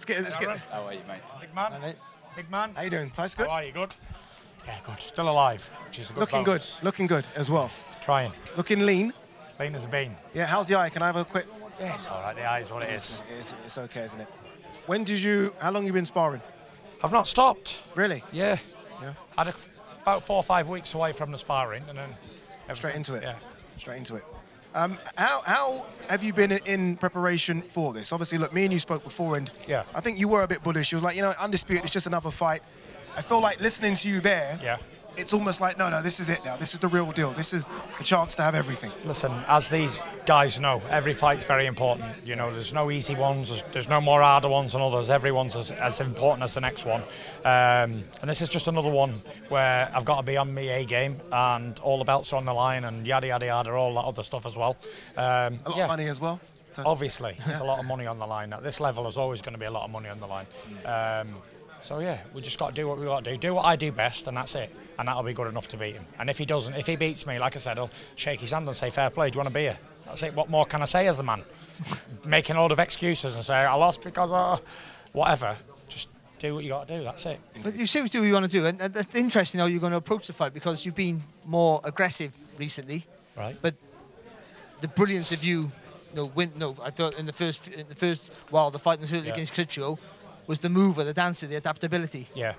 Let's get. How are you, mate? Big man. Hello. Big man. How you doing? Tyson, good? How are you? Good? Yeah, good. Still alive, which is a good Looking bonus. good. Looking good as well. Trying. Looking lean. Lean as a bean. Yeah, how's the eye? Can I have a quick... Yeah, it's all right. The eye is what it is. It's okay, isn't it? How long have you been sparring? I've not stopped. Really? Yeah. Yeah. I had about 4 or 5 weeks away from the sparring, and then... Straight into it? Yeah. Straight into it. How have you been in preparation for this? Obviously, look, me and you spoke before, and yeah. I think you were a bit bullish. You was like, you know, undisputed, it's just another fight. I feel like listening to you there, yeah. It's almost like, no, this is it now. This is the real deal. This is a chance to have everything. Listen, as these guys know, every fight's very important. You know, there's no easy ones. There's no more harder ones than others. Everyone's as important as the next one. And this is just another one where I've got to be on my A game, and all the belts are on the line, and yada, yada, yada, all that other stuff as well. A lot of money as well. Obviously, there's a lot of money on the line. At this level, there's always going to be a lot of money on the line. So yeah, we just got to do what we got to do what I do best, and that's it. And that'll be good enough to beat him. And if he doesn't, if he beats me, like I said, I'll shake his hand and say, fair play, do you want a beer? That's it. What more can I say as a man? Making a lot of excuses and say, I lost because whatever. Just do what you got to do, that's it. But you seriously do what you want to do, and that's interesting how you're going to approach the fight, because you've been more aggressive recently. Right. But the brilliance of you, I thought in the first while the fight was against Klitschko, was the mover, the dancer, the adaptability. Yeah.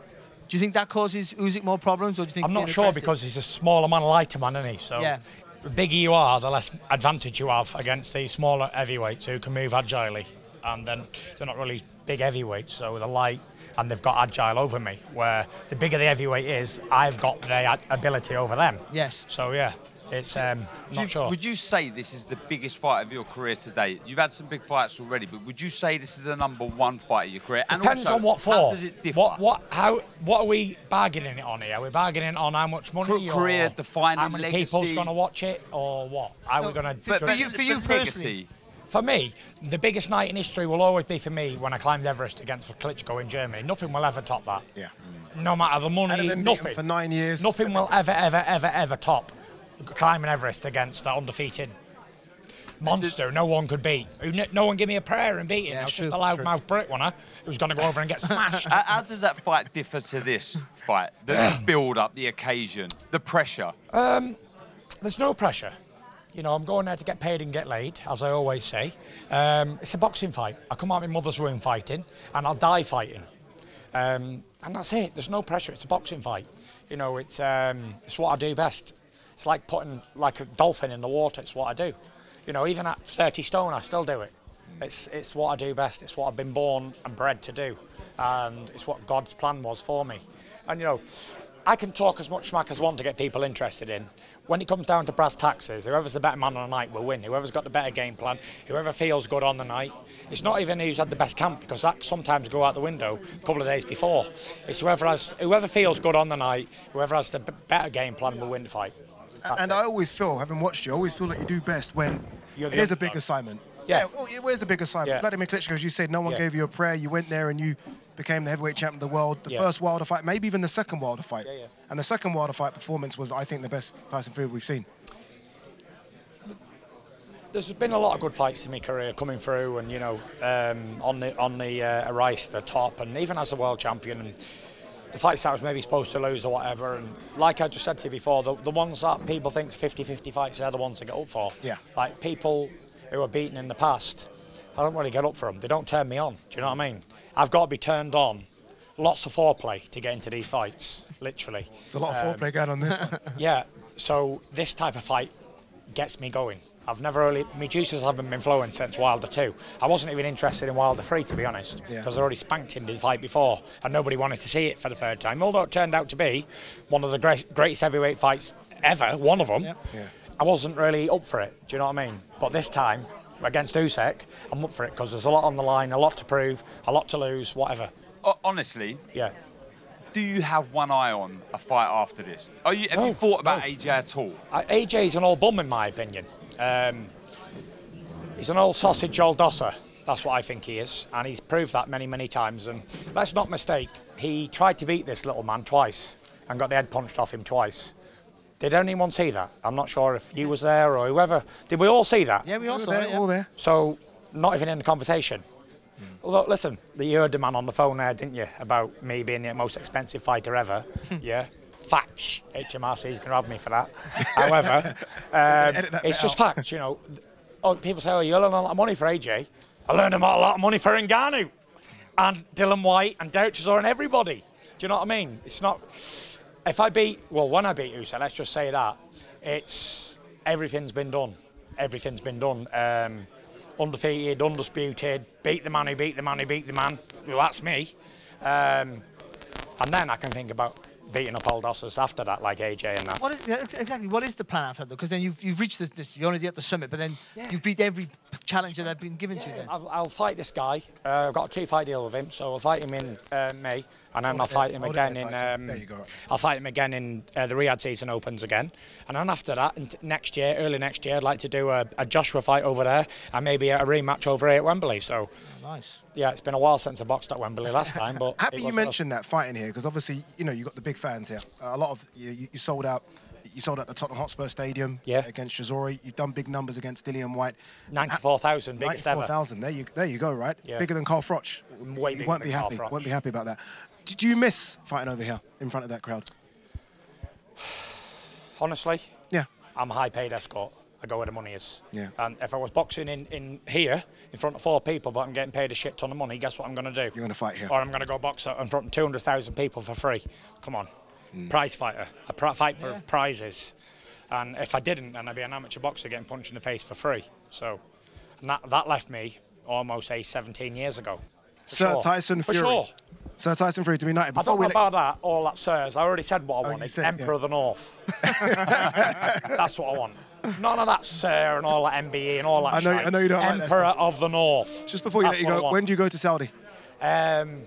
Do you think that causes Usyk more problems, or do you think? I'm not sure, because he's a smaller man, lighter man, isn't he? So yeah. The bigger you are, the less advantage you have against the smaller heavyweights who can move agilely. And then they're not really big heavyweights, so they're light and they've got agile over me. Where the bigger the heavyweight is, I've got the ability over them. Yes. So yeah. It's not sure. Would you say this is the biggest fight of your career to date? You've had some big fights already, but would you say this is the '1 fight of your career? Depends and also, on what for. How does it differ? What are we bargaining it on here? Are we bargaining on how much money, career or defining how many legacy? people's going to watch it, or what? How are we going to? For you personally. For me, the biggest night in history will always be for me when I climbed Everest against Klitschko in Germany. Nothing will ever top that. Yeah. No matter the money, nothing. For 9 years. Nothing will ever top climbing Everest against that undefeated monster no one could beat. No one give me a prayer and beat him. I was just a loudmouth Brit, wasn't I? Who's going to go over and get smashed. How does that fight differ to this fight? The build-up, the occasion, the pressure? There's no pressure. You know, I'm going there to get paid and get laid, as I always say. It's a boxing fight. I come out of my mother's womb fighting, and I'll die fighting. And that's it. There's no pressure. It's a boxing fight. You know, it's what I do best. It's like putting like a dolphin in the water. It's what I do. You know, even at 30 stone, I still do it. It's what I do best. It's what I've been born and bred to do, and it's what God's plan was for me. And you know, I can talk as much smack as I want to get people interested in. When it comes down to brass taxes, whoever's the better man on the night will win. Whoever's got the better game plan, whoever feels good on the night. It's not even who's had the best camp, because that sometimes go out the window a couple of days before. It's whoever feels good on the night, whoever has the better game plan will win the fight. And I always feel, having watched you, I always feel like you do best when it is a big assignment. Yeah. It was a big assignment. Yeah. Vladimir Klitschko, as you said, no one gave you a prayer. You went there and you became the heavyweight champion of the world. The first Wilder fight, maybe even the second Wilder fight. Yeah. And the second Wilder fight performance was, I think, the best Tyson Fury we've seen. There's been a lot of good fights in my career coming through, and you know, on the rise to the top, and even as a world champion. And the fights that I was maybe supposed to lose or whatever, and like I just said to you before, the ones that people think 50-50 fights, they're the ones to get up for. Yeah. Like people who are beaten in the past, I don't really get up for them. They don't turn me on. Do you know what I mean? I've got to be turned on. Lots of foreplay to get into these fights, literally. There's a lot of foreplay going on this one. Yeah, so this type of fight gets me going. I've never really, my juices haven't been flowing since Wilder 2. I wasn't even interested in Wilder 3, to be honest, because I already spanked him in the fight before, and nobody wanted to see it for the third time. Although it turned out to be one of the greatest heavyweight fights ever, one of them, I wasn't really up for it, do you know what I mean? But this time, against Usyk, I'm up for it, because there's a lot on the line, a lot to prove, a lot to lose, whatever. Honestly? Yeah. Do you have one eye on a fight after this? Have you thought about AJ at all? AJ's an old bum, in my opinion. He's an old sausage, old dosser. That's what I think he is, and he's proved that many, many times. And let's not mistake, he tried to beat this little man twice and got the head punched off him twice. Did anyone see that? I'm not sure if you was there or whoever. Did we all see that? Yeah, we all saw it. Yeah. All there. So, not even in the conversation. Although, listen, you heard the man on the phone there, didn't you, about me being the most expensive fighter ever? Yeah. Facts. HMRC's going to have me for that. However, it's just facts, you know. Oh, people say, oh, you earn a lot of money for AJ. I learned a lot of money for Ngannou and Dylan White and Derek Chisora and everybody. Do you know what I mean? It's not... If I beat... Well, when I beat Usyk, let's just say that, it's... Everything's been done. Everything's been done. Undefeated, undisputed, beat the man who beat the man who beat the man. Well, that's me. And then I can think about beating up old osses after that, like AJ and that. Exactly. What is the plan after that? Because then you've reached this. You're already at the summit, but then you've beat every challenger that's been given to you. Then I'll fight this guy. I've got a 2-fight deal with him, so I'll fight him in May, and then I'll fight him again in. There you go. I'll fight him again in the Riyadh season opens again, and then after that, next year, early next year, I'd like to do a Joshua fight over there, and maybe a rematch over here at Wembley. So. Nice. Yeah, it's been a while since I boxed at Wembley last time, but happy you mentioned that fighting here, because obviously you know you got the big fans here. A lot of you sold out. You sold out the Tottenham Hotspur Stadium against Chisora. You've done big numbers against Dillian White. 94,000, biggest ever. 94,000. There you go. Right, bigger than Carl Froch. Way bigger won't be happy. Won't be happy about that. Did you miss fighting over here in front of that crowd? Honestly, yeah. I'm a high-paid escort. I go where the money is. Yeah. And if I was boxing in here, in front of 4 people, but I'm getting paid a shit ton of money, guess what I'm going to do? You're going to fight here. Or I'm going to go box in front of 200,000 people for free. Come on. Prize fighter. I fight for prizes. And if I didn't, then I'd be an amateur boxer getting punched in the face for free. So and that left me almost, 17 years ago. Sir Tyson Fury. For sure. Sir Tyson Fury to be united. I don't know about that, all that sirs. I already said what I wanted. Emperor of the North. That's what I want. None of that sir and all that MBE and all that shit. I know you don't like that Emperor of the North. Just before you let you go, when do you go to Saudi? When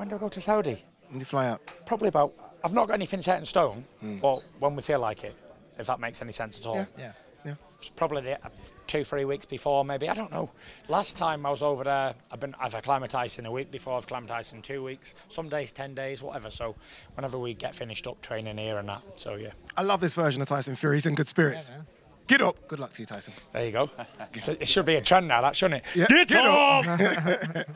do I go to Saudi? When do you fly out? Probably about... I've not got anything set in stone, but when we feel like it, if that makes any sense at all. Yeah. It's probably 2-3 weeks before, maybe. I don't know. Last time I was over there, I've acclimatised in a week before, I've acclimatised in 2 weeks. Some days, 10 days, whatever. So whenever we get finished up training here and that. So, yeah. I love this version of Tyson Fury. He's in good spirits. Yeah, get up. Good luck to you, Tyson. There you go. It should be a trend now, that, shouldn't it? Yeah. Get up!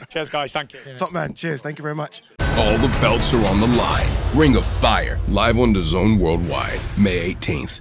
Cheers, guys. Thank you. Top man. Cheers. Thank you very much. All the belts are on the line. Ring of Fire, live on DAZN Worldwide, May 18th.